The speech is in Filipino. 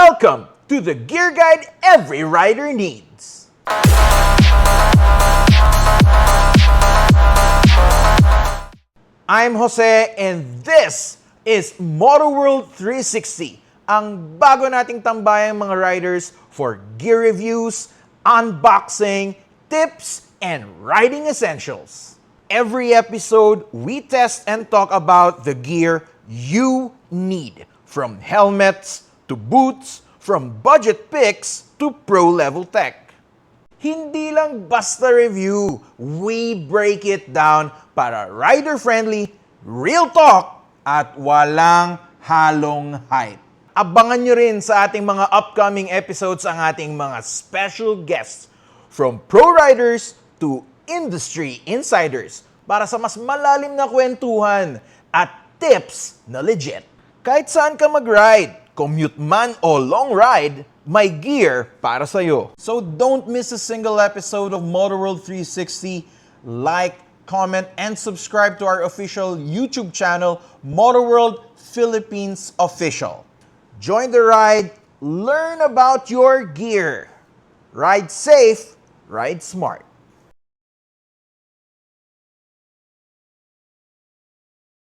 Welcome to the gear guide every rider needs. I'm Jose and this is MotoWorld 360, ang bago nating tambayang mga riders for gear reviews, unboxing, tips, and riding essentials. Every episode, we test and talk about the gear you need, from helmets to boots, from budget picks to pro-level tech. Hindi lang basta review, we break it down para rider-friendly, real talk, at walang halong hype. Abangan nyo rin sa ating mga upcoming episodes ang ating mga special guests, from pro riders to industry insiders, para sa mas malalim na kwentuhan at tips na legit. Kahit saan ka mag-ride, commute man o long ride, may gear para sa'yo. So don't miss a single episode of MotoWorld 360. Like, comment, and subscribe to our official YouTube channel, MotoWorld Philippines Official. Join the ride, learn about your gear. Ride safe, ride smart.